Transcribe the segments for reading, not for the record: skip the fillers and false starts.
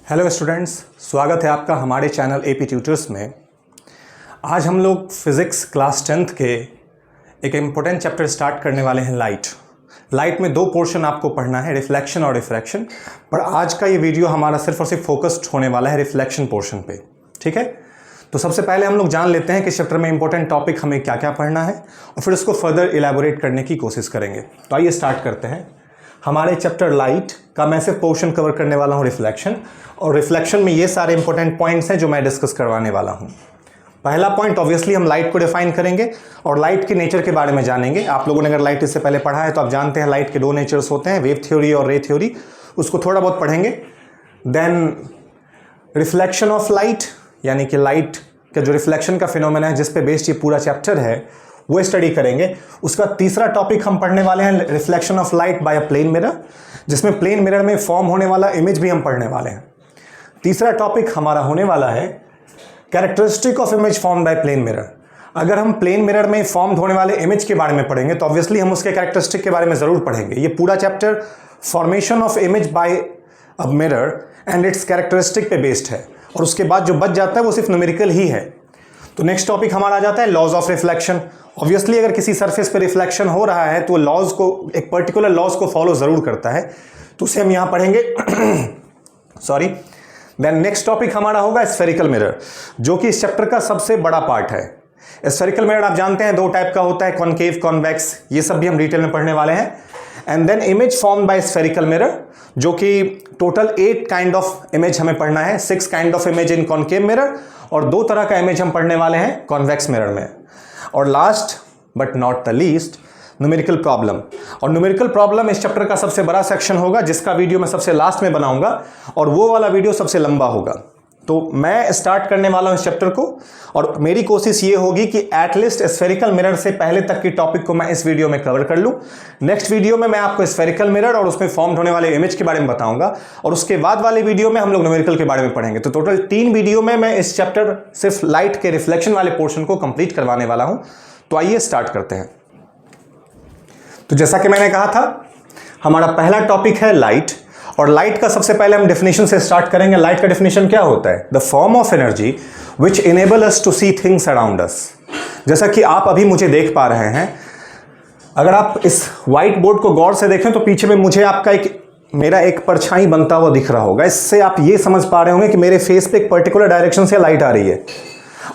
Hello students, स्वागत है आपका हमारे चैनल एपी ट्यूटर्स में। आज हम लोग फिज़िक्स क्लास 10th के एक इम्पोर्टेंट चैप्टर स्टार्ट करने वाले हैं लाइट में दो पोर्शन आपको पढ़ना है, रिफ्लेक्शन और रिफ्रैक्शन। पर आज का ये वीडियो हमारा सिर्फ और सिर्फ फोकस्ड होने वाला है रिफ्लेक्शन पोर्शन पे, ठीक है। तो सबसे पहले हम लोग जान लेते हैं कि चैप्टर में इंपॉर्टेंट टॉपिक हमें क्या क्या पढ़ना है और फिर उसको फर्दर इलेबोरेट करने की कोशिश करेंगे। तो आइए स्टार्ट करते हैं। हमारे चैप्टर लाइट का मैं सिर्फ पोर्शन कवर करने वाला हूँ रिफ्लेक्शन, और रिफ्लेक्शन में ये सारे इंपॉर्टेंट पॉइंट्स हैं जो मैं डिस्कस करवाने वाला हूँ। पहला पॉइंट ऑब्वियसली हम लाइट को डिफाइन करेंगे और लाइट के नेचर के बारे में जानेंगे। आप लोगों ने अगर लाइट इससे पहले पढ़ा है तो आप जानते हैं लाइट के दो नेचर्स होते हैं, वेव थ्योरी और रे थ्योरी, उसको थोड़ा बहुत पढ़ेंगे। देन रिफ्लेक्शन ऑफ लाइट, यानी कि लाइट का जो रिफ्लेक्शन का फिनोमेना है जिस पे बेस्ड ये पूरा चैप्टर है वो स्टडी करेंगे। उसका तीसरा टॉपिक हम पढ़ने वाले हैं reflection of light by a plane mirror, जिसमें प्लेन मिरर में फॉर्म होने वाला इमेज भी हम पढ़ने वाले हैं। तीसरा टॉपिक हमारा होने वाला है characteristic of image form by plane mirror. अगर हम प्लेन मिरर में फॉर्म होने वाले इमेज के बारे में पढ़ेंगे तो ऑब्वियसली हम उसके कैरेक्टरिस्टिक के बारे में ज़रूर पढ़ेंगे। ये पूरा chapter formation of image by a mirror and it's characteristic पे बेस्ड है, और उसके बाद जो बच जाता है वो सिर्फ न्यूमेरिकल ही है। तो नेक्स्ट टॉपिक हमारा आ जाता है लॉज ऑफ रिफ्लेक्शन। ऑब्वियसली अगर किसी सरफेस पे रिफ्लेक्शन हो रहा है तो लॉज को, एक पर्टिकुलर लॉज को फॉलो ज़रूर करता है, तो उसे हम यहाँ पढ़ेंगे सॉरी। देन नेक्स्ट टॉपिक हमारा होगा स्फेरिकल मिरर, जो कि इस चैप्टर का सबसे बड़ा पार्ट है। स्फेरिकल मिरर आप जानते हैं दो टाइप का होता है, कॉनकेव, कॉन्वेक्स, ये सब भी हम डिटेल में पढ़ने वाले हैं। And then image form by spherical mirror, जो कि टोटल 8 काइंड ऑफ इमेज हमें पढ़ना है। 6 kind of image in concave mirror और 2 तरह का इमेज हम पढ़ने वाले हैं कॉन्वेक्स मिरर में। और last but not the least numerical problem. और न्यूमेरिकल प्रॉब्लम इस चैप्टर का सबसे बड़ा सेक्शन होगा, जिसका वीडियो मैं सबसे लास्ट में बनाऊंगा, और वो वाला वीडियो सबसे लंबा होगा। तो मैं स्टार्ट करने वाला हूं इस चैप्टर को, और मेरी कोशिश ये होगी कि एटलीस्ट स्फेरिकल मिरर से पहले तक की टॉपिक को मैं इस वीडियो में कवर कर लूं। नेक्स्ट वीडियो में मैं आपको स्फेरिकल मिरर और उसमें फॉर्म होने वाले इमेज के बारे में बताऊंगा, और उसके बाद वाले वीडियो में हम लोग न्यूमेरिकल के बारे में पढ़ेंगे। तो टोटल 3 वीडियो में मैं इस चैप्टर सिर्फ लाइट के रिफ्लेक्शन वाले पोर्शन को कंप्लीट करवाने वाला हूं। तो आइए स्टार्ट करते हैं। तो जैसा कि मैंने कहा था, हमारा पहला टॉपिक है लाइट, और लाइट का सबसे पहले हम डेफिनेशन से स्टार्ट करेंगे। लाइट का डेफिनेशन क्या होता है? The form of energy which enable us to see things around us. जैसा कि आप अभी मुझे देख पा रहे हैं, अगर आप इस व्हाइट बोर्ड को गौर से देखें तो पीछे में मुझे आपका मेरा एक परछाई बनता हुआ दिख रहा होगा। इससे आप ये समझ पा रहे होंगे कि मेरे फेस पे एक पर्टिकुलर डायरेक्शन से लाइट आ रही है,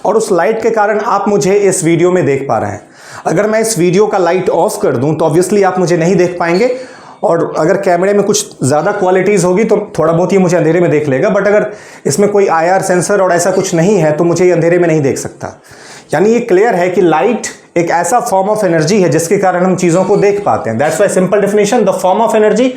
और उस लाइट के कारण आप मुझे इस वीडियो में देख पा रहे हैं। अगर मैं इस वीडियो का लाइट ऑफ कर दूं तो ऑब्वियसली आप मुझे नहीं देख पाएंगे, और अगर कैमरे में कुछ ज़्यादा क्वालिटीज़ होगी तो थोड़ा बहुत ये मुझे अंधेरे में देख लेगा, बट अगर इसमें कोई IR सेंसर और ऐसा कुछ नहीं है तो मुझे ये अंधेरे में नहीं देख सकता। यानी ये क्लियर है कि लाइट एक ऐसा फॉर्म ऑफ एनर्जी है जिसके कारण हम चीज़ों को देख पाते हैं। That's why simple definition, the form of energy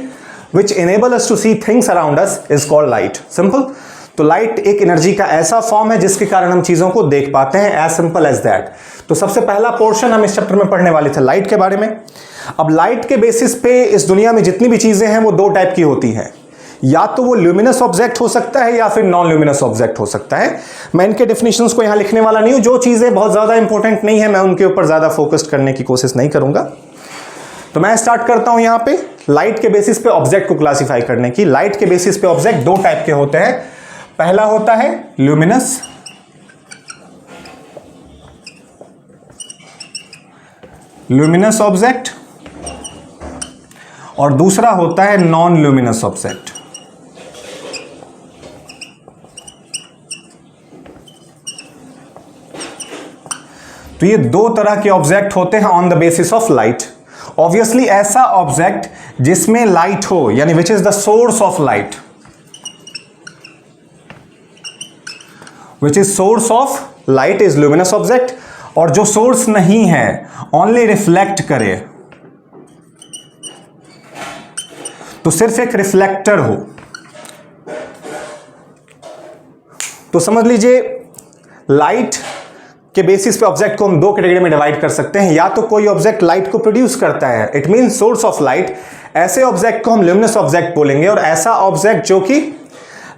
which enable us to see things around us is called light. Simple. तो लाइट एक एनर्जी का ऐसा फॉर्म है जिसके कारण हम चीज़ों को देख पाते हैं, एज सिंपल एज दैट। तो सबसे पहला पोर्शन हम इस चैप्टर में पढ़ने वाले थे लाइट के बारे में। अब लाइट के बेसिस पे इस दुनिया में जितनी भी चीज़ें हैं वो 2 टाइप की होती हैं, या तो वो ल्यूमिनस ऑब्जेक्ट हो सकता है या फिर नॉन ल्यूमिनस ऑब्जेक्ट हो सकता है। मैं इनके डेफिनेशंस को यहाँ लिखने वाला नहीं हूँ, जो चीज़ें बहुत ज़्यादा इंपॉर्टेंट नहीं है मैं उनके ऊपर ज़्यादा फोकस्ड करने की कोशिश नहीं करूँगा। तो मैं स्टार्ट करता हूँ यहाँ पे लाइट के बेसिस पे ऑब्जेक्ट को क्लासीफाई करने की। लाइट के बेसिस पे ऑब्जेक्ट 2 टाइप के होते हैं। पहला होता है ल्यूमिनस ऑब्जेक्ट, और दूसरा होता है नॉन ल्यूमिनस ऑब्जेक्ट। तो ये 2 तरह के ऑब्जेक्ट होते हैं on the basis of light. Obviously ऐसा ऑब्जेक्ट जिसमें लाइट हो, यानी which is the source of light, which is source of light is luminous object, और जो सोर्स नहीं है, ओनली रिफ्लेक्ट करे, तो सिर्फ एक रिफ्लेक्टर हो। तो समझ लीजिए लाइट के बेसिस पे ऑब्जेक्ट को हम 2 कैटेगरी में डिवाइड कर सकते हैं। या तो कोई ऑब्जेक्ट लाइट को प्रोड्यूस करता है, it means source of light, ऐसे ऑब्जेक्ट को हम ल्यूमिनस ऑब्जेक्ट बोलेंगे। और ऐसा ऑब्जेक्ट जो कि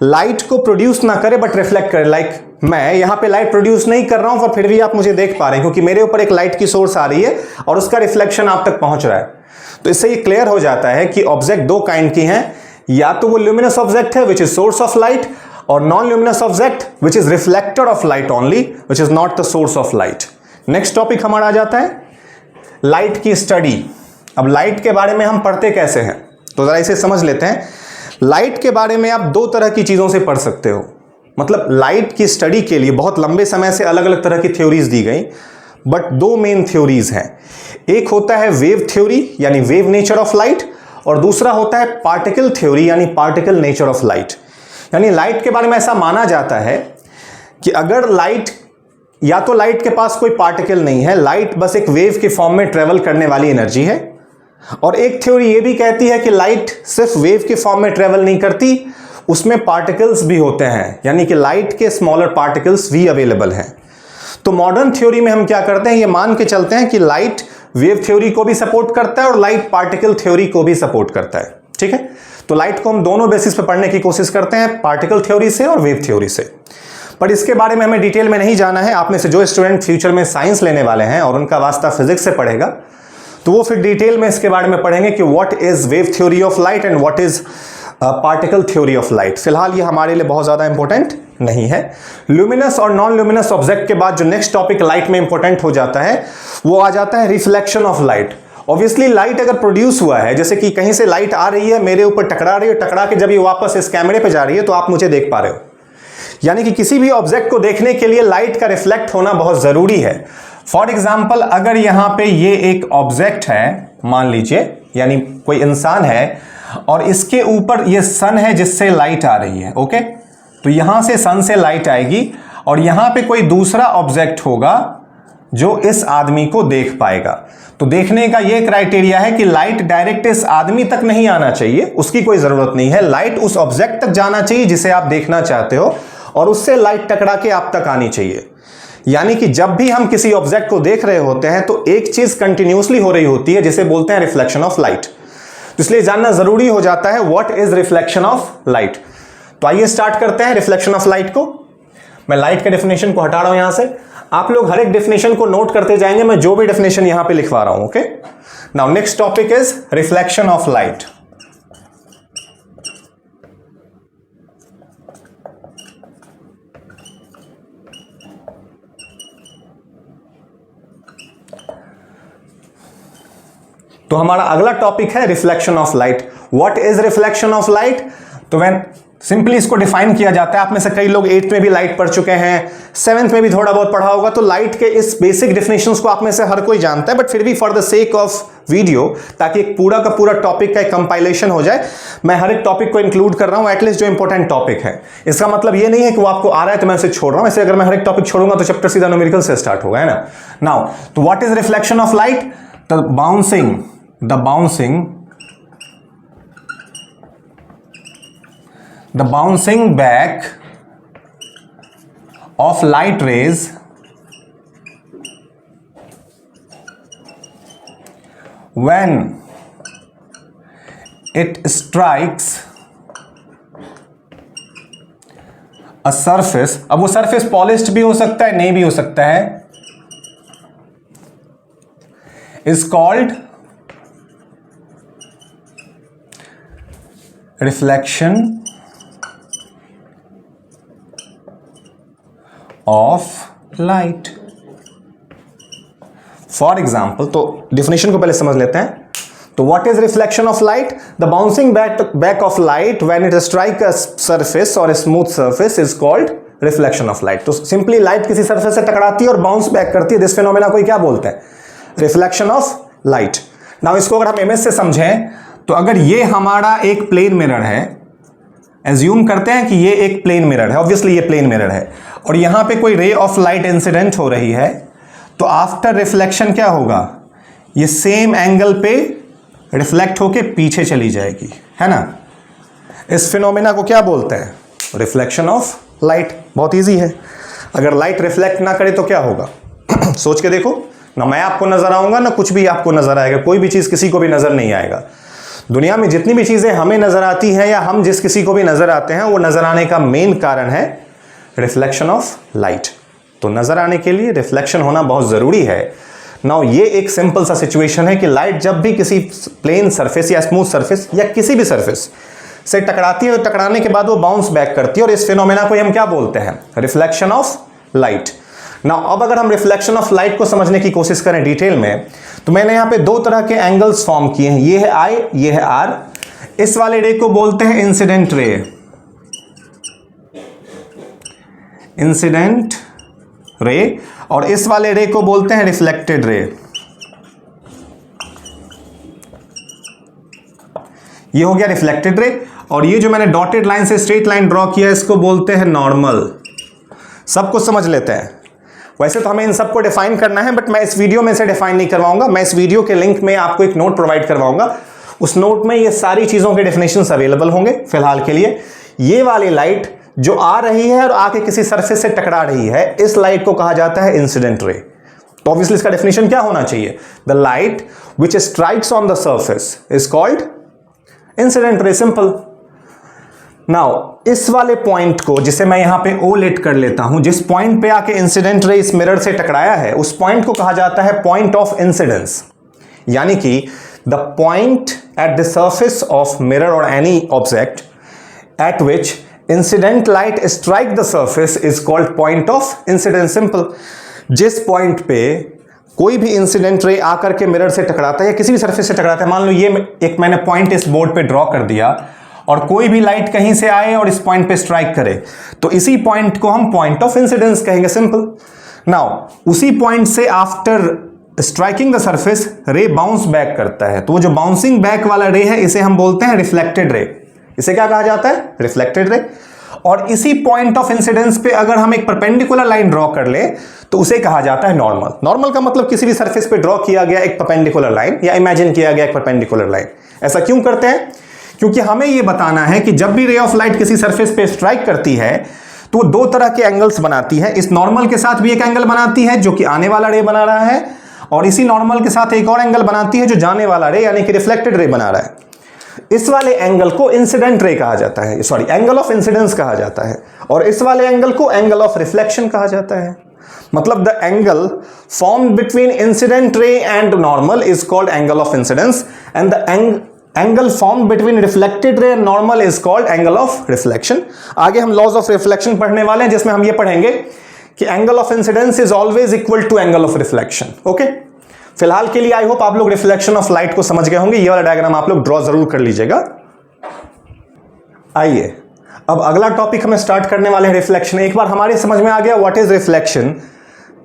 लाइट को प्रोड्यूस ना करे बट रिफ्लेक्ट करे, लाइक मैं यहां पे लाइट प्रोड्यूस नहीं कर रहा हूं पर फिर भी आप मुझे देख पा रहे हैं क्योंकि मेरे ऊपर एक लाइट की सोर्स आ रही है और उसका रिफ्लेक्शन आप तक पहुंच रहा है। तो इससे ये क्लियर हो जाता है कि ऑब्जेक्ट 2 काइंड की हैं, या तो वो ल्यूमिनस ऑब्जेक्ट है which is source of light, और non luminous object which is reflector of light only, which is not the source of light. Next topic हमारा आ जाता है लाइट की स्टडी। अब लाइट के बारे में हम पढ़ते कैसे हैं, तो जरा इसे समझ लेते हैं। लाइट के बारे में आप दो तरह की चीजों से पढ़ सकते हो, मतलब लाइट की स्टडी के लिए बहुत लंबे समय से अलग अलग तरह की थ्योरीज दी गई, बट दो मेन थ्योरीज हैं। एक होता है वेव थ्योरी यानी वेव नेचर ऑफ लाइट, और दूसरा होता है पार्टिकल थ्योरी यानी पार्टिकल नेचर ऑफ लाइट। यानी लाइट के बारे में ऐसा माना जाता है कि अगर लाइट, या तो लाइट के पास कोई पार्टिकल नहीं है, लाइट बस एक वेव के फॉर्म में ट्रेवल करने वाली एनर्जी है, और एक थ्योरी ये भी कहती है कि लाइट सिर्फ वेव के फॉर्म में ट्रेवल नहीं करती, उसमें पार्टिकल्स भी होते हैं, यानी कि लाइट के स्मॉलर पार्टिकल्स भी अवेलेबल हैं। तो मॉडर्न थ्योरी में हम क्या करते हैं, ये मान के चलते हैं कि लाइट वेव थ्योरी को भी सपोर्ट करता है और लाइट पार्टिकल थ्योरी को भी सपोर्ट करता है। ठीक है, तो लाइट को हम दोनों बेसिस पे पढ़ने की कोशिश करते हैं, पार्टिकल थ्योरी से और वेव थ्योरी से। पर इसके बारे में हमें डिटेल में नहीं जाना है। आप में से जो स्टूडेंट फ्यूचर में साइंस लेने वाले हैं और उनका वास्ता फिजिक्स से पढ़ेगा, तो वो फिर डिटेल में इसके बारे में पढ़ेंगे कि what is wave theory of light and what is particle theory of light. फिलहाल ये हमारे लिए बहुत ज्यादा इंपॉर्टेंट नहीं है। ल्यूमिनस और नॉन ल्यूमिनस ऑब्जेक्ट के बाद जो नेक्स्ट टॉपिक लाइट में इंपॉर्टेंट हो जाता है, वो आ जाता है reflection of light. Obviously light अगर प्रोड्यूस हुआ है, जैसे कि कहीं से लाइट आ रही है, मेरे ऊपर टकरा रही है, टकरा के जब ये वापस इस कैमरे पे जा रही है तो आप मुझे देख पा रहे हो। यानी कि किसी भी ऑब्जेक्ट को देखने के लिए लाइट का रिफ्लेक्ट होना बहुत जरूरी है। फॉर एग्जाम्पल, अगर यहां पे ये एक ऑब्जेक्ट है, मान लीजिए, यानी कोई इंसान है, और इसके ऊपर ये सन है जिससे लाइट आ रही है। ओके, तो यहां से सन से लाइट आएगी, और यहां पे कोई दूसरा ऑब्जेक्ट होगा जो इस आदमी को देख पाएगा। तो देखने का ये क्राइटेरिया है कि लाइट डायरेक्ट इस आदमी तक नहीं आना चाहिए, उसकी कोई जरूरत नहीं है। लाइट उस ऑब्जेक्ट तक जाना चाहिए जिसे आप देखना चाहते हो, और उससे लाइट टकरा के आप तक आनी चाहिए। यानी कि जब भी हम किसी ऑब्जेक्ट को देख रहे होते हैं तो एक चीज कंटिन्यूसली हो रही होती है, जिसे बोलते हैं रिफ्लेक्शन ऑफ लाइट। इसलिए जानना जरूरी हो जाता है what is reflection of light. तो आइए स्टार्ट करते हैं रिफ्लेक्शन ऑफ लाइट को। मैं लाइट के डेफिनेशन को हटा रहा हूं यहां से, आप लोग हर एक डेफिनेशन को नोट करते जाएंगे, मैं जो भी डेफिनेशन यहां पे लिखवा रहा हूं। Okay, now next topic is reflection of light. तो हमारा अगला टॉपिक है reflection of light. What is reflection of light? तो मैं सिंपली इसको डिफाइन किया जाता है। आप में से कई लोग 8th में भी लाइट पढ़ चुके हैं, 7th में भी थोड़ा बहुत पढ़ा होगा, तो लाइट के इस बेसिक डिफिनेशंस को आप में से हर कोई जानता है, बट फिर भी for the sake of video, ताकि एक पूरा का पूरा टॉपिक का एक कंपाइलेशन हो जाए, मैं हर एक टॉपिक को इंक्लूड कर रहा हूं, एटलीस्ट जो इंपॉर्टेंट टॉपिक है। इसका मतलब ये नहीं है कि वो आपको आ रहा है तो मैं उसे छोड़ रहा हूं। ऐसे अगर मैं हर एक टॉपिक छोड़ूंगा तो चैप्टर सीधा न्यूमेरिकल से स्टार्ट होगा, है ना। नाउ, तो what is reflection of light? The bouncing back of light rays when it strikes a surface। अब वो सरफेस पॉलिश्ड भी हो सकता है, नहीं भी हो सकता है, is called reflection of light। For example, तो डिफिनेशन को पहले समझ लेते हैं। तो what is reflection of light? The bouncing back of light when it strike a surface or smooth surface is called reflection of light. तो simply light किसी surface से टकराती है और बाउंस बैक करती है, दिस फिनोमेना को क्या बोलते हैं? Reflection of light. नाउ इसको अगर हम इमेज से समझें, तो अगर ये हमारा एक प्लेन मिरर है, एज्यूम करते हैं कि ये एक प्लेन मिरर है, ऑब्वियसली ये प्लेन मिरर है, और यहां पे कोई रे ऑफ लाइट इंसिडेंट हो रही है, तो आफ्टर रिफ्लेक्शन क्या होगा? ये सेम एंगल पे रिफ्लेक्ट होके पीछे चली जाएगी, है ना। इस फिनोमेना को क्या बोलते हैं? Reflection of light. बहुत इजी है। अगर लाइट रिफ्लेक्ट ना करे तो क्या होगा? सोच के देखो ना, मैं आपको नजर आऊंगा ना कुछ भी आपको नजर आएगा, कोई भी चीज किसी को भी नजर नहीं आएगा। दुनिया में जितनी भी चीजें हमें नजर आती हैं या हम जिस किसी को भी नजर आते हैं, वो नजर आने का मेन कारण है रिफ्लेक्शन ऑफ लाइट। तो नजर आने के लिए रिफ्लेक्शन होना बहुत जरूरी है। नाउ ये एक सिंपल सा सिचुएशन है कि लाइट जब भी किसी प्लेन सरफेस या स्मूथ सरफेस या किसी भी सरफेस से टकराती है, तो टकराने के बाद वो बाउंस बैक करती है, और इस फिनोमेना को हम क्या बोलते हैं? Reflection of light. नाउ अब अगर हम रिफ्लेक्शन ऑफ लाइट को समझने की कोशिश करें डिटेल में, तो मैंने यहां पे दो तरह के एंगल्स फॉर्म किए हैं, ये है आई, ये है आर। इस वाले रे को बोलते हैं इंसिडेंट रे, इंसिडेंट रे, और इस वाले रे को बोलते हैं रिफ्लेक्टेड रे। ये हो गया रिफ्लेक्टेड रे, और ये जो मैंने डॉटेड लाइन से स्ट्रेट लाइन ड्रॉ किया इसको बोलते हैं नॉर्मल। सबको समझ लेते हैं। वैसे तो हमें इन सबको डिफाइन करना है, बट मैं इस वीडियो में से डिफाइन नहीं करवाऊंगा। मैं इस वीडियो के लिंक में आपको एक नोट प्रोवाइड करवाऊंगा, उस नोट में ये सारी चीजों के डेफिनेशंस अवेलेबल होंगे। फिलहाल के लिए ये वाली लाइट जो आ रही है और आके किसी सरफेस से टकरा रही है, इस लाइट को कहा जाता है इंसिडेंट रे। तो ऑब्वियसली इसका डेफिनेशन क्या होना चाहिए? The light which strikes on the surface is called incident ray, simple. Now इस वाले पॉइंट को, जिसे मैं यहां पे ओ लेट कर लेता हूं, जिस पॉइंट पे आके इंसिडेंट रे इस मिरर से टकराया है, उस पॉइंट को कहा जाता है पॉइंट ऑफ इंसिडेंस। यानी कि the point at the surface of mirror or any object at which incident light strike the surface is called point of incidence, simple. जिस पॉइंट पे कोई भी इंसिडेंट रे आकर के मिरर से टकराता है या किसी भी सरफेस से टकराता है, मान लो ये एक मैंने पॉइंट इस बोर्ड पे ड्रॉ कर दिया, और कोई भी लाइट कहीं से आए और इस पॉइंट पे स्ट्राइक करे, तो इसी पॉइंट को हम पॉइंट ऑफ इंसिडेंस कहेंगे, सिंपल। नाउ उसी पॉइंट से आफ्टर स्ट्राइकिंग द सरफेस रे बाउंस बैक करता है, तो वो जो बाउंसिंग बैक वाला रे है इसे हम बोलते हैं रिफ्लेक्टेड रे। इसे क्या कहा जाता है? Reflected ray. और इसी पॉइंट ऑफ इंसिडेंस पे अगर हम एक परपेंडिकुलर लाइन ड्रॉ कर ले तो उसे कहा जाता है नॉर्मल। नॉर्मल का मतलब किसी भी सरफेस पे ड्रॉ किया गया एक परपेंडिकुलर लाइन, या इमेजिन किया गया एक परपेंडिकुलर लाइन। ऐसा क्यों करते हैं? क्योंकि हमें यह बताना है कि जब भी रे ऑफ लाइट किसी सरफेस पे स्ट्राइक करती है तो वो दो तरह के एंगल्स बनाती है। इस नॉर्मल के साथ भी एक एंगल बनाती है जो कि आने वाला रे बना रहा है, और इसी नॉर्मल के साथ एक और एंगल बनाती है जो जाने वाला रे यानी कि रिफ्लेक्टेड रे बना रहा है। इस वाले एंगल को इंसिडेंट रे कहा जाता है, सॉरी एंगल ऑफ इंसिडेंस कहा जाता है, और इस वाले एंगल को एंगल ऑफ रिफ्लेक्शन कहा जाता है। मतलब the angle formed between incident ray and normal is called angle of incidence, and the angle formed between reflected ray and normal is called angle of reflection. आगे हम laws of reflection पढ़ने वाले हैं, जिसमें हम ये पढ़ेंगे कि angle of incidence is always equal to angle of reflection. Okay, फिलहाल के लिए आई होप आप लोग रिफ्लेक्शन ऑफ लाइट को समझ गए होंगे। ये वाला डायग्राम आप लोग ड्रॉ जरूर कर लीजिएगा। आइए अब अगला टॉपिक हमें स्टार्ट करने वाले हैं, रिफ्लेक्शन। एक बार हमारे समझ में आ गया what is reflection,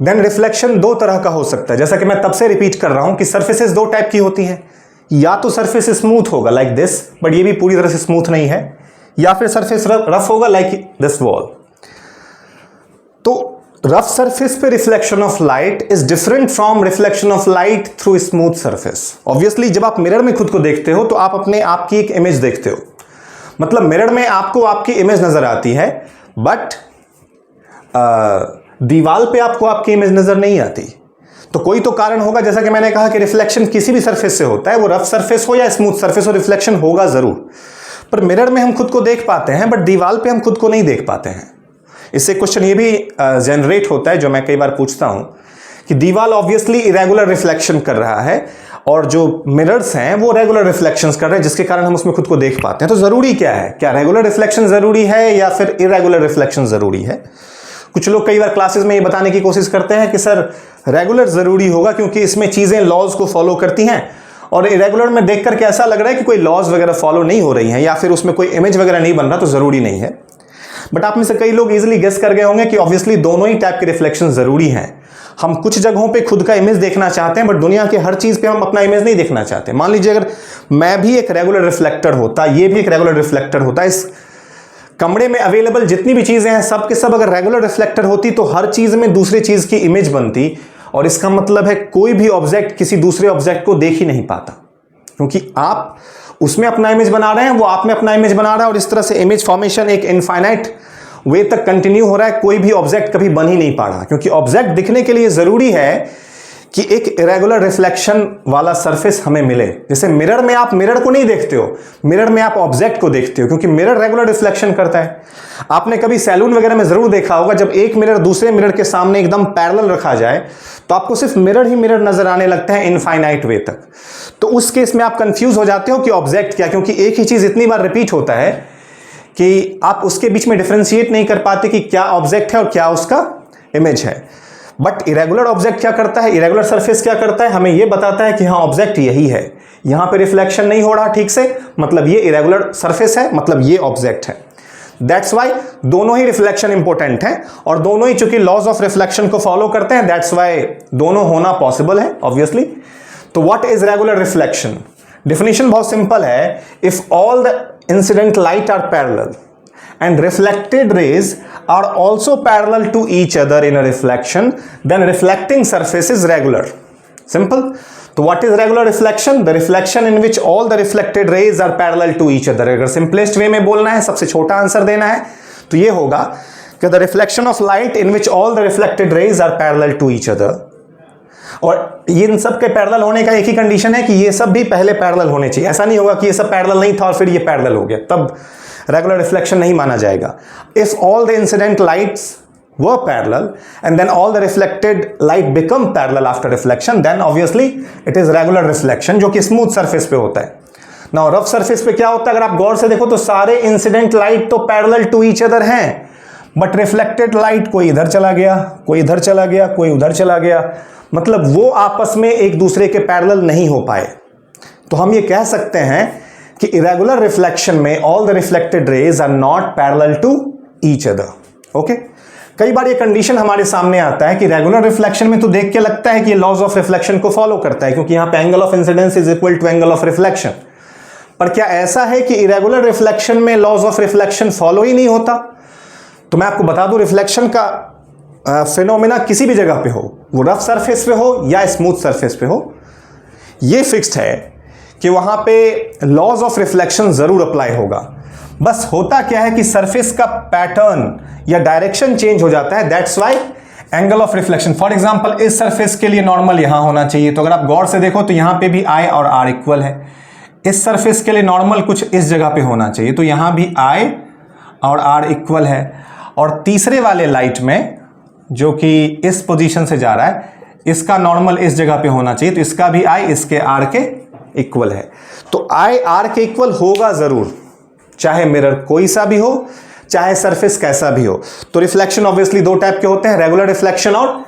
then reflection दो तरह का हो सकता है। जैसा कि मैं तब से रिपीट कर रहा हूं कि सर्फेसेस दो टाइप की होती हैं, या तो सरफेस स्मूथ होगा लाइक दिस, बट ये भी पूरी तरह से स्मूथ नहीं है, या फिर सरफेस रफ होगा लाइक दिस वॉल। तो रफ सरफेस पे reflection of light is different from reflection of light through smooth surface. Obviously जब आप मिरर में खुद को देखते हो तो आप अपने आप की एक इमेज देखते हो, मतलब मिरर में आपको आपकी इमेज नजर आती है, बट दीवार पे आपको आपकी इमेज नजर नहीं आती। तो कोई तो कारण होगा, जैसा कि मैंने कहा कि रिफ्लेक्शन किसी भी सरफेस से होता है, वो रफ सरफेस हो या स्मूथ सरफेस हो, रिफ्लेक्शन होगा जरूर। पर मिरर में हम खुद को देख पाते हैं, बट दीवार पे हम खुद को नहीं देख पाते हैं। इससे क्वेश्चन ये भी जनरेट होता है, जो मैं कई बार पूछता हूं, कि दीवार ऑब्वियसली इरेगुलर रिफ्लेक्शन कर रहा है और जो मिरर्स हैं वो रेगुलर रिफ्लेक्शंस कर रहे हैं, जिसके कारण हम उसमें खुद को देख पाते हैं। तो जरूरी क्या है? क्या रेगुलर रिफ्लेक्शन जरूरी है या फिर इरेगुलर रिफ्लेक्शन जरूरी है? कुछ लोग कई बार क्लासेस में ये बताने की कोशिश करते हैं कि सर रेगुलर जरूरी होगा क्योंकि इसमें चीजें लॉज को फॉलो करती हैं, और इरेगुलर में देख करके ऐसा लग रहा है कि कोई लॉज वगैरह फॉलो नहीं हो रही हैं या फिर उसमें कोई इमेज वगैरह नहीं बन रहा, तो जरूरी नहीं है। बट आप में से कई लोग इजीली गेस कर गए होंगे कि ऑब्वियसली दोनों ही टाइप के रिफ्लेक्शन जरूरी हैं। हम कुछ जगहों पे खुद का इमेज देखना चाहते हैं, बट दुनिया के हर चीज पे हम अपना इमेज नहीं देखना चाहते। मान लीजिए अगर मैं भी एक रेगुलर रिफ्लेक्टर होता, ये भी एक रेगुलर रिफ्लेक्टर होता, इस कमरे में अवेलेबल जितनी भी चीजें हैं सब के सब अगर रेगुलर रिफ्लेक्टर होती तो हर चीज में दूसरी चीज की इमेज बनती, और इसका मतलब है कोई भी ऑब्जेक्ट किसी दूसरे ऑब्जेक्ट को देख ही नहीं पाता, क्योंकि आप उसमें अपना इमेज बना रहे हैं, वो आप में अपना इमेज बना रहा है, और इस तरह से इमेज फॉर्मेशन एक इनफाइनाइट वे तक कंटिन्यू हो रहा है। कोई भी ऑब्जेक्ट कभी बन ही नहीं पा रहा, क्योंकि ऑब्जेक्ट दिखने के लिए जरूरी है कि एक इरेगुलर रिफ्लेक्शन वाला सरफेस हमें मिले। जैसे मिरर में आप मिरर को नहीं देखते हो, मिरर में आप ऑब्जेक्ट को देखते हो, क्योंकि मिरर रेगुलर रिफ्लेक्शन करता है। आपने कभी सैलून वगैरह में जरूर देखा होगा, जब एक मिरर दूसरे मिरर के सामने एकदम पैरेलल रखा जाए तो आपको सिर्फ मिरर ही मिरर नजर आने लगता है इनफाइनाइट वे तक। तो उस केस में आप कंफ्यूज हो जाते हो कि ऑब्जेक्ट क्या, क्योंकि एक ही चीज इतनी बार रिपीट होता है कि आप उसके बीच में डिफरेंशिएट नहीं कर पाते कि क्या ऑब्जेक्ट है और क्या उसका इमेज है। बट इरेगुलर ऑब्जेक्ट क्या करता है, इरेगुलर सरफेस क्या करता है, हमें यह बताता है कि हाँ ऑब्जेक्ट यही है, यहां पे रिफ्लेक्शन नहीं हो रहा ठीक से, मतलब ये इरेगुलर सरफेस है, मतलब ये ऑब्जेक्ट है। दैट्स वाई दोनों ही रिफ्लेक्शन इंपॉर्टेंट है और दोनों ही चूंकि लॉज ऑफ रिफ्लेक्शन को फॉलो करते हैं, दैट्स वाई दोनों होना पॉसिबल है ऑब्वियसली। तो what is regular reflection? Definition बहुत सिंपल है, if all the incident light are parallel and reflected rays are also parallel to each other in a reflection, then reflecting surface is regular. Simple. So what is regular reflection? The reflection in which all the reflected rays are parallel to each other. अगर simplest way में बोलना है, सबसे छोटा answer देना है, तो ये होगा कि the reflection of light in which all the reflected rays are parallel to each other. और ये इन सब के पैरेलल होने का एक ही कंडीशन है कि ये सब भी पहले पैरेलल होने चाहिए। ऐसा नहीं होगा कि ये सब पैरेलल नहीं था और फिर ये पैरेलल हो गया, तब रेगुलर रिफ्लेक्शन नहीं माना जाएगा। If all the incident lights were parallel and then all the reflected light become parallel after reflection, then obviously it is regular reflection, जो कि स्मूथ सरफेस पे होता है। नाउ रफ सरफेस पे क्या होता है, अगर आप गौर से देखो तो सारे इंसिडेंट लाइट तो पैरेलल टू ईच अदर हैं, बट रिफ्लेक्टेड लाइट कोई इधर चला गया, कोई इधर चला गया, कोई उधर चला गया, मतलब वो आपस में एक दूसरे के पैरेलल नहीं हो पाए। तो हम ये कह सकते हैं कि इरेगुलर रिफ्लेक्शन में all the reflected rays are not parallel to each other. Okay, कई बार ये कंडीशन हमारे सामने आता है कि रेगुलर रिफ्लेक्शन में तो देख के लगता है कि ये लॉज ऑफ रिफ्लेक्शन को फॉलो करता है, क्योंकि यहां पे angle of incidence is equal to angle of reflection. पर क्या ऐसा है कि इरेगुलर रिफ्लेक्शन में लॉज ऑफ रिफ्लेक्शन फॉलो ही नहीं होता? तो मैं आपको बता दूं, रिफ्लेक्शन का फिनोमेना किसी भी जगह पे हो, वो रफ सरफेस पे हो या स्मूथ सरफेस पे हो, ये फिक्स्ड है कि वहां पे लॉज ऑफ रिफ्लेक्शन जरूर अप्लाई होगा। बस होता क्या है कि सरफेस का पैटर्न या डायरेक्शन चेंज हो जाता है, that's why angle of reflection. For example इस सरफेस के लिए नॉर्मल यहां होना चाहिए, तो अगर आप गौर से देखो तो यहां पे भी I और R इक्वल है। इस सरफेस के लिए नॉर्मल कुछ इस जगह पे होना चाहिए, तो यहां भी I और R इक्वल है। और तीसरे वाले लाइट में जो कि इस पोजीशन से जा रहा है, इसका नॉर्मल इस जगह पे होना चाहिए, तो इसका भी I इसके R के इक्वल है। तो I R के इक्वल होगा जरूर, चाहे मिरर कोई सा भी हो, चाहे सरफेस कैसा भी हो। तो रिफ्लेक्शन ऑब्वियसली दो टाइप के होते हैं, रेगुलर रिफ्लेक्शन और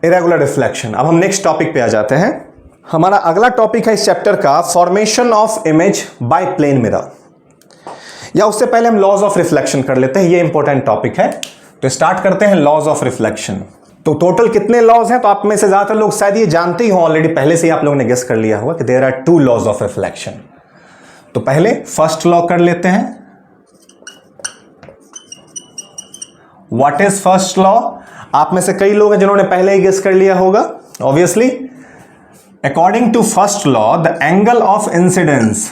इरेगुलर रिफ्लेक्शन। अब हम नेक्स्ट टॉपिक पे आ जाते हैं। हमारा अगला टॉपिक है इस चैप्टर का formation of image by plane mirror, या उससे पहले हम लॉज ऑफ रिफ्लेक्शन कर लेते हैं, ये इंपॉर्टेंट टॉपिक है। तो स्टार्ट करते हैं लॉज ऑफ रिफ्लेक्शन। तो टोटल कितने लॉज हैं, तो आप में से ज्यादातर लोग शायद ये जानते ही हो ऑलरेडी, पहले से ही आप लोगों ने गेस कर लिया होगा कि there are 2 laws of reflection. तो पहले फर्स्ट लॉ कर लेते हैं। What is first law? आप में से कई लोग हैं जिन्होंने पहले ही गेस कर लिया होगा obviously. According to first law the angle of incidence.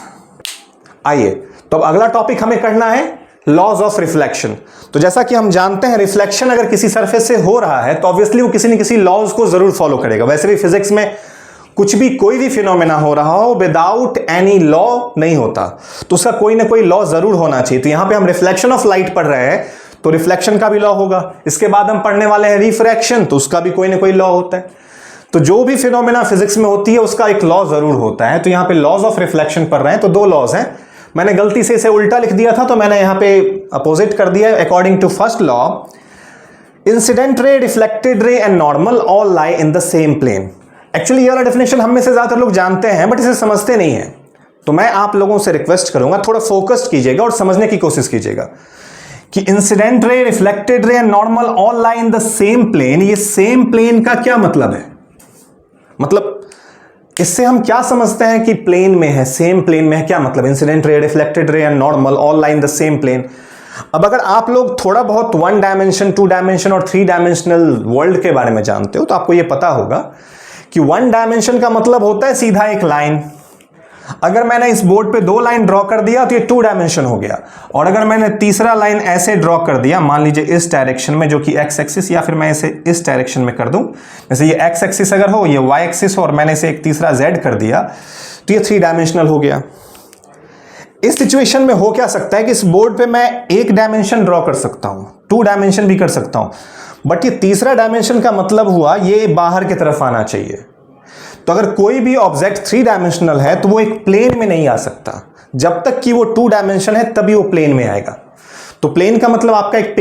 आइए, तो अब अगला टॉपिक हमें करना है लॉज ऑफ रिफ्लेक्शन। तो जैसा कि हम जानते हैं, रिफ्लेक्शन अगर किसी सरफेस से हो रहा है तो ऑब्वियसली वो किसी न किसी लॉज को जरूर फॉलो करेगा। वैसे भी फिजिक्स में कुछ भी कोई भी फिनोमेना हो रहा हो विदाउट एनी लॉ नहीं होता, तो उसका कोई ना कोई लॉ जरूर होना चाहिए। तो यहां पे हम रिफ्लेक्शन ऑफ लाइट पढ़ रहे हैं तो रिफ्लेक्शन का भी लॉ होगा। इसके बाद हम पढ़ने वाले हैं रिफ्रैक्शन, तो उसका भी कोई ना कोई लॉ होता है। तो जो भी फिनोमेना फिजिक्स में होती है उसका एक लॉ जरूर होता है। तो यहां पे लॉज ऑफ रिफ्लेक्शन पढ़ रहे हैं तो 2 लॉज हैं। मैंने गलती से इसे उल्टा लिख दिया था तो मैंने यहां पे अपोजिट कर दिया। According to first law incident ray, reflected ray and normal all lie in the same plane. Actually ये वाला डेफिनेशन हम में से ज्यादातर लोग जानते हैं बट इसे समझते नहीं है, तो मैं आप लोगों से रिक्वेस्ट करूंगा थोड़ा फोकस्ड कीजिएगा और समझने की कोशिश कीजिएगा कि incident ray, reflected ray and normal all lie in the same plane. ये सेम प्लेन का क्या मतलब है? मतलब इससे हम क्या समझते हैं कि प्लेन में है, सेम प्लेन में है, क्या मतलब? Incident ray, reflected ray and normal all lie in the same plane. अब अगर आप लोग थोड़ा बहुत 1 डायमेंशन, 2 डायमेंशन और 3 डायमेंशनल वर्ल्ड के बारे में जानते हो तो आपको यह पता होगा कि 1 डायमेंशन का मतलब होता है सीधा एक लाइन, अगर मैंने इस बोर्ड पे 2 लाइन ड्रॉ कर दिया तो ये 2 डायमेंशन हो गया, और अगर मैंने तीसरा लाइन ऐसे ड्रॉ कर दिया, मान लीजिए इस डायरेक्शन में, जो कि एक्स एक्सिस, या फिर मैं इसे इस डायरेक्शन में कर दूं, जैसे ये एक्स एक्सिस अगर हो, ये वाई एक्सिस हो, और मैंने इसे एक तीसरा जेड कर दिया, तो ये 3 डायमेंशनल हो गया। इस सिचुएशन में हो क्या सकता है कि इस बोर्ड पे मैं 1 डायमेंशन ड्रॉ कर सकता हूं, 2 डायमेंशन भी कर सकता हूं, बट ये तीसरा डायमेंशन का मतलब हुआ ये बाहर की तरफ आना चाहिए। तो अगर कोई भी ऑब्जेक्ट 3 डायमेंशनल है तो वो एक प्लेन में नहीं आ सकता, जब तक कि वो 2 डायमेंशन है तभी वो प्लेन में आएगा। तो प्लेन का मतलब आपका एक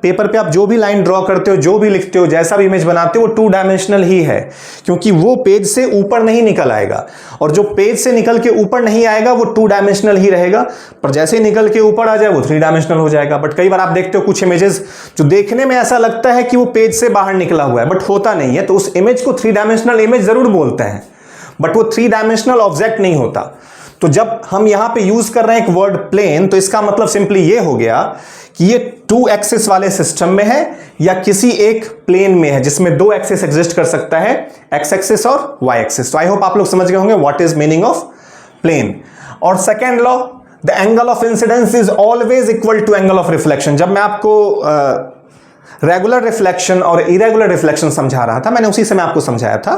पेपर पे आप जो भी लाइन ड्रॉ करते हो, जो भी लिखते हो, जैसा भी इमेज बनाते हो, वो 2 डायमेंशनल ही है, क्योंकि वो पेज से ऊपर नहीं निकल आएगा, और जो पेज से निकल के ऊपर नहीं आएगा वो 2 डायमेंशनल ही रहेगा, पर जैसे ही निकल के ऊपर आ जाए वो 3 डायमेंशनल हो जाएगा। बट कई बार आप देखते हो कुछ इमेजेस जो देखने में ऐसा लगता है कि वो पेज से बाहर निकला हुआ है, बट होता नहीं है, तो उस इमेज को 3 डायमेंशनल इमेज जरूर बोलते हैं, बट वो 3 डायमेंशनल ऑब्जेक्ट नहीं होता। तो जब हम यहां पे यूज कर रहे हैं एक वर्ड प्लेन, तो इसका मतलब सिंपली ये हो गया कि ये 2 एक्सिस वाले सिस्टम में है या किसी एक प्लेन में है जिसमें 2 एक्सिस एग्जिस्ट कर सकता है, एक्स एक्सिस और वाई एक्सिस। तो आई होप आप लोग समझ गए होंगे what is meaning of plane. और second law, the angle of incidence is always equal to angle of reflection. जब मैं आपको रेगुलर रिफ्लेक्शन और इरेगुलर रिफ्लेक्शन समझा रहा था, मैंने उसी समय आपको समझाया था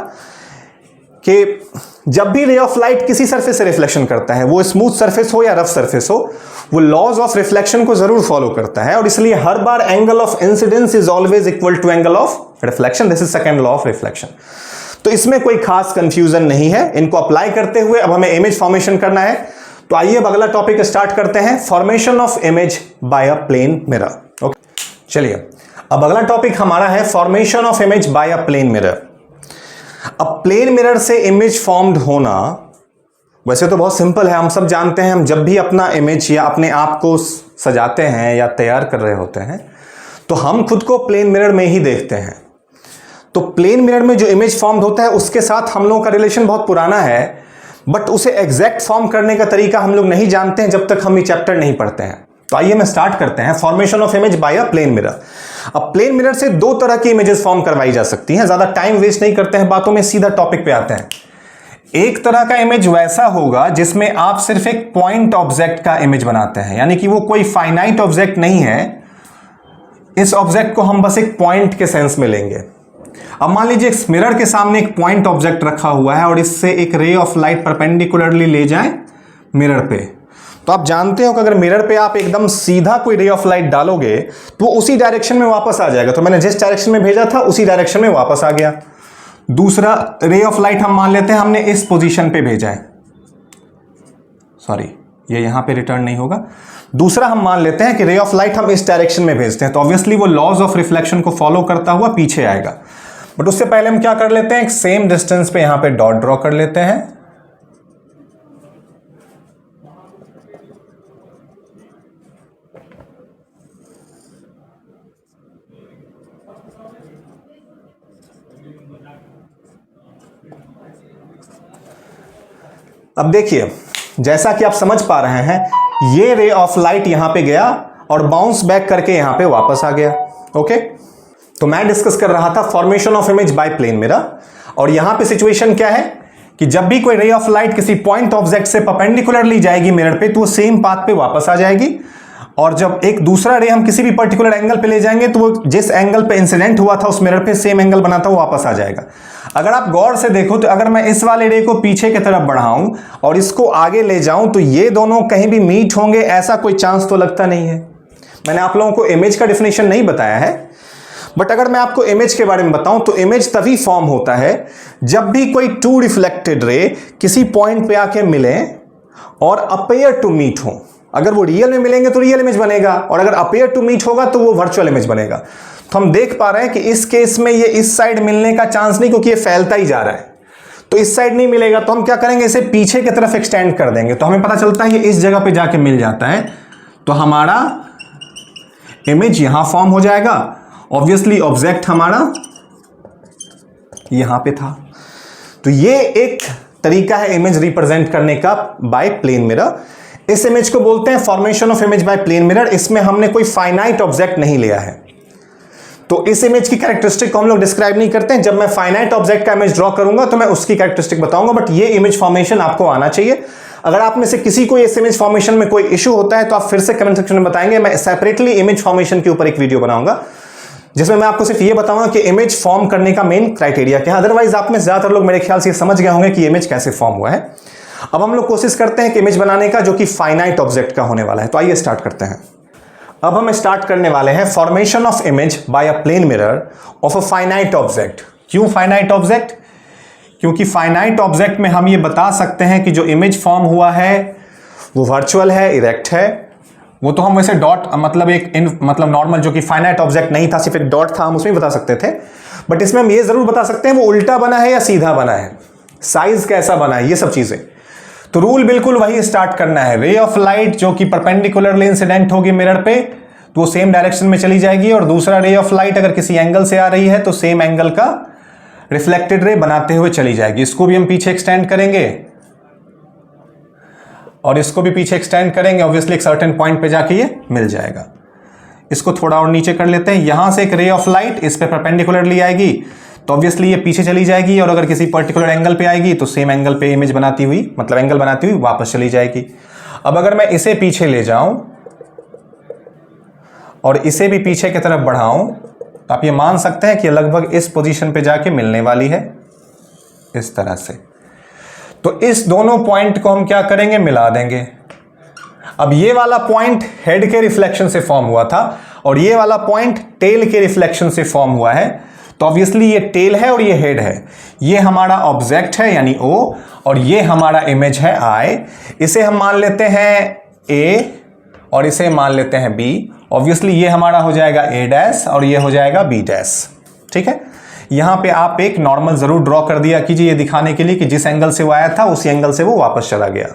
कि जब भी रे ऑफ लाइट किसी सरफेस से रिफ्लेक्शन करता है, वो स्मूथ सरफेस हो या रफ सरफेस हो, वो लॉज ऑफ रिफ्लेक्शन को जरूर फॉलो करता है, और इसलिए हर बार angle of incidence is always equal to angle of reflection. This is second law of reflection. तो इसमें कोई खास कंफ्यूजन नहीं है। इनको अप्लाई करते हुए अब हमें इमेज फॉर्मेशन करना है। तो आइए अब अगला टॉपिक स्टार्ट करते हैं, formation of image by a plane mirror. Okay, चलिए अब अगला टॉपिक हमारा है formation of image by a plane mirror. अब प्लेन मिरर से इमेज फॉर्म्ड होना वैसे तो बहुत सिंपल है, हम सब जानते हैं। हम जब भी अपना इमेज या अपने आप को सजाते हैं या तैयार कर रहे होते हैं तो हम खुद को प्लेन मिरर में ही देखते हैं। तो प्लेन मिरर में जो इमेज फॉर्म्ड होता है उसके साथ हम लोगों का रिलेशन बहुत पुराना है, बट उसे एग्जैक्ट फॉर्म करने का तरीका हम लोग नहीं जानते हैं जब तक हम ये चैप्टर नहीं पढ़ते हैं। तो आइए मैं स्टार्ट करते हैं formation of image by a plane mirror. अब प्लेन मिरर से 2 तरह की इमेजेस फॉर्म करवाई जा सकती हैं। ज्यादा टाइम वेस्ट नहीं करते हैं बातों में, सीधा टॉपिक पे आते हैं। एक तरह का इमेज वैसा होगा जिसमें आप सिर्फ एक पॉइंट ऑब्जेक्ट का इमेज बनाते हैं, यानी कि वो कोई फाइनाइट ऑब्जेक्ट नहीं है, इस ऑब्जेक्ट को हम बस एक पॉइंट के सेंस में लेंगे। अब मान लीजिए इस मिरर के सामने एक पॉइंट ऑब्जेक्ट रखा हुआ है और इससे एक रे ऑफ लाइट परपेंडिकुलरली ले जाएं मिरर पे, तो आप जानते हो कि अगर मिरर पे आप एकदम सीधा कोई रे ऑफ लाइट डालोगे तो वो उसी डायरेक्शन में वापस आ जाएगा। तो मैंने जिस डायरेक्शन में भेजा था उसी डायरेक्शन में वापस आ गया। दूसरा रे ऑफ लाइट हम मान लेते हैं हमने इस पोजीशन पे भेजा है, सॉरी ये यहां पे रिटर्न नहीं होगा। दूसरा हम मान लेते हैं कि रे ऑफ लाइट हम इस डायरेक्शन में भेजते हैं, तो ऑब्वियसली वो लॉज ऑफ रिफ्लेक्शन को फॉलो करता हुआ पीछे आएगा। बट उससे पहले हम क्या कर लेते हैं, एक सेम डिस्टेंस पे यहां पे डॉट ड्रॉ कर लेते हैं। अब देखिए जैसा कि आप समझ पा रहे हैं, ये रे ऑफ लाइट यहां पे गया और बाउंस बैक करके यहां पे वापस आ गया। ओके, तो मैं डिस्कस कर रहा था formation of image by plane mirror, और यहां पे सिचुएशन क्या है कि जब भी कोई रे ऑफ लाइट किसी पॉइंट ऑब्जेक्ट से परपेंडिकुलरली जाएगी मिरर पे तो वो सेम पाथ पे वापस आ जाएगी, और जब एक दूसरा रे हम किसी भी पर्टिकुलर एंगल पे ले जाएंगे तो वो जिस एंगल पे इंसिडेंट हुआ था उस मिरर पे सेम एंगल बनाता हुआ वापस आ जाएगा। अगर आप गौर से देखो तो अगर मैं इस वाले रे को पीछे की तरफ बढ़ाऊं और इसको आगे ले जाऊं तो ये दोनों कहीं भी मीट होंगे, ऐसा कोई चांस तो लगता नहीं है। मैंने आप लोगों को इमेज का डेफिनेशन नहीं बताया है, बट अगर मैं आपको इमेज के बारे में बताऊं तो इमेज तभी फॉर्म होता है जब भी कोई 2 रिफ्लेक्टेड रे किसी पॉइंट पे आके मिले और अपेयर टू मीट हो। अगर वो रियल में मिलेंगे तो रियल इमेज बनेगा, और अगर अपेयर टू मीट होगा तो वो वर्चुअल इमेज बनेगा। तो हम देख पा रहे हैं कि इस केस में ये इस साइड मिलने का चांस नहीं, क्योंकि ये फैलता ही जा रहा है, तो इस साइड नहीं मिलेगा। तो हम क्या करेंगे, इसे पीछे की तरफ एक्सटेंड कर देंगे, तो हमें पता चलता है ये इस जगह पे जाके मिल जाता है, तो हमारा इमेज यहां फॉर्म हो जाएगा। ऑब्वियसली ऑब्जेक्ट हमारा यहां पे था। तो ये एक तरीका है इमेज रिप्रेजेंट करने का बाय प्लेन मिरर। इस इमेज को बोलते हैं formation of image by plane mirror. इसमें हमने कोई फाइनाइट ऑब्जेक्ट नहीं लिया है, तो इस इमेज की कैरेक्टरिस्टिक को हम लोग डिस्क्राइब नहीं करते हैं। जब मैं फाइनाइट ऑब्जेक्ट का इमेज ड्रॉ करूंगा तो मैं उसकी कैरेक्टरिस्टिक बताऊंगा, बट ये इमेज फॉर्मेशन आपको आना चाहिए। अगर आप में से किसी को इस इमेज फॉर्मेशन में कोई इशू होता है तो आप फिर से कमेंट सेक्शन में बताएंगे। मैं सेपरेटली इमेज फॉर्मेशन के ऊपर एक वीडियो बनाऊंगा जिसमें मैं आपको सिर्फ ये बताऊंगा कि इमेज फॉर्म करने का मेन क्राइटेरिया क्या है। अदरवाइज आप में ज्यादातर लोग मेरे ख्याल से समझ गए होंगे कि इमेज कैसे फॉर्म हुआ है। अब हम लोग कोशिश करते हैं कि इमेज बनाने का जो कि फाइनाइट ऑब्जेक्ट का होने वाला है। तो आइए स्टार्ट करते हैं। अब हम स्टार्ट करने वाले हैं formation of image by a plane mirror of a finite object. क्यों फाइनाइट ऑब्जेक्ट? क्योंकि फाइनाइट ऑब्जेक्ट में हम ये बता सकते हैं कि जो इमेज फॉर्म हुआ है वो वर्चुअल है, इरेक्ट है। वो तो हम वैसे डॉट मतलब नॉर्मल जो कि फाइनाइट ऑब्जेक्ट नहीं था, सिर्फ एक डॉट था, हम उसमें बता सकते थे। बट इसमें हम ये जरूर बता सकते हैं वो उल्टा बना है या सीधा बना है, साइज कैसा बना है, ये सब चीजें। तो रूल बिल्कुल वही स्टार्ट करना है। रे ऑफ लाइट जो कि परपेंडिकुलरली इंसिडेंट होगी मिरर पे तो वो सेम डायरेक्शन में चली जाएगी, और दूसरा रे ऑफ लाइट अगर किसी एंगल से आ रही है तो सेम एंगल का रिफ्लेक्टेड रे बनाते हुए चली जाएगी। इसको भी हम पीछे एक्सटेंड करेंगे और इसको भी पीछे एक्सटेंड करेंगे। ऑब्वियसली एक सर्टेन पॉइंट पे जाके ये मिल जाएगा। इसको थोड़ा और नीचे कर लेते हैं। यहां से एक रे ऑफ लाइट इस पे परपेंडिकुलरली आएगी तो ऑब्वियसली ये पीछे चली जाएगी, और अगर किसी पर्टिकुलर एंगल पे आएगी तो सेम एंगल पे इमेज बनाती हुई, मतलब एंगल बनाती हुई वापस चली जाएगी। अब अगर मैं इसे पीछे ले जाऊं और इसे भी पीछे की तरफ बढ़ाऊं तो आप ये मान सकते हैं कि लगभग इस पोजीशन पे जाके मिलने वाली है, इस तरह से। तो इस दोनों पॉइंट को हम क्या करेंगे, मिला देंगे। अब ये वाला पॉइंट हेड के रिफ्लेक्शन से फॉर्म हुआ था और ये वाला पॉइंट टेल के रिफ्लेक्शन से फॉर्म हुआ है। तो ऑब्वियसली ये टेल है और ये हेड है। ये हमारा ऑब्जेक्ट है यानी O, और ये हमारा इमेज है I। इसे हम मान लेते हैं A और इसे मान लेते हैं B। ऑब्वियसली ये हमारा हो जाएगा A' और ये हो जाएगा B'। ठीक है, यहां पे आप एक नॉर्मल जरूर ड्रॉ कर दिया कीजिए ये दिखाने के लिए कि जिस एंगल से वो आया था उसी एंगल से वो वापस चला गया।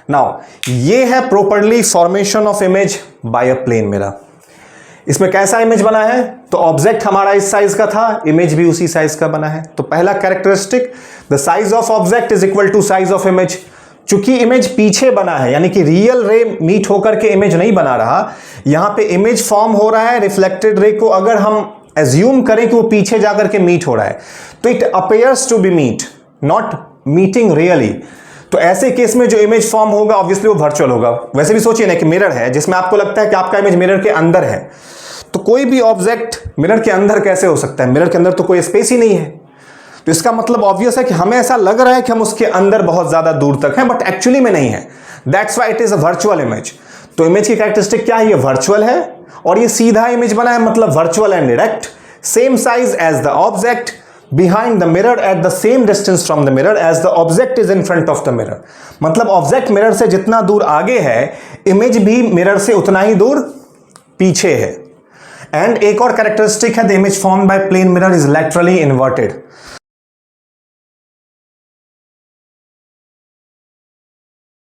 नाउ ये है properly formation of image by a plane mirror. इसमें कैसा इमेज बना है, तो ऑब्जेक्ट हमारा इस साइज का था, इमेज भी उसी साइज का बना है। तो पहला characteristic, the size of object is equal to size of image. चूंकि इमेज पीछे बना है यानी कि रियल रे मीट होकर के इमेज नहीं बना रहा, यहां पे इमेज फॉर्म हो रहा है रिफ्लेक्टेड रे को अगर हम एज्यूम करें कि वो पीछे जाकर के मीट हो रहा है तो it appears to be meet, not meeting really. तो ऐसे केस में जो इमेज फॉर्म होगा ऑब्वियसली वो वर्चुअल होगा। वैसे भी सोचिए ना कि मिरर है जिसमें आपको लगता है कि आपका इमेज मिरर के अंदर है, तो कोई भी ऑब्जेक्ट मिरर के अंदर कैसे हो सकता है? मिरर के अंदर तो कोई स्पेस ही नहीं है। तो इसका मतलब ऑब्वियस है कि हमें ऐसा लग रहा है कि हम उसके अंदर बहुत ज्यादा दूर तक हैं, बट एक्चुअली में नहीं है। That's why it is a virtual image. तो इमेज की कैरेक्टरिस्टिक क्या है, ये वर्चुअल है और ये सीधा इमेज बना है, मतलब virtual and direct, same size as the object, behind the mirror at the same distance from the mirror as the object is in front of the mirror। मतलब ऑब्जेक्ट मिरर से जितना दूर आगे है इमेज भी मिरर से उतना ही दूर पीछे है। एंड एक और कैरेक्टरिस्टिक है, the image formed by plane mirror is laterally inverted.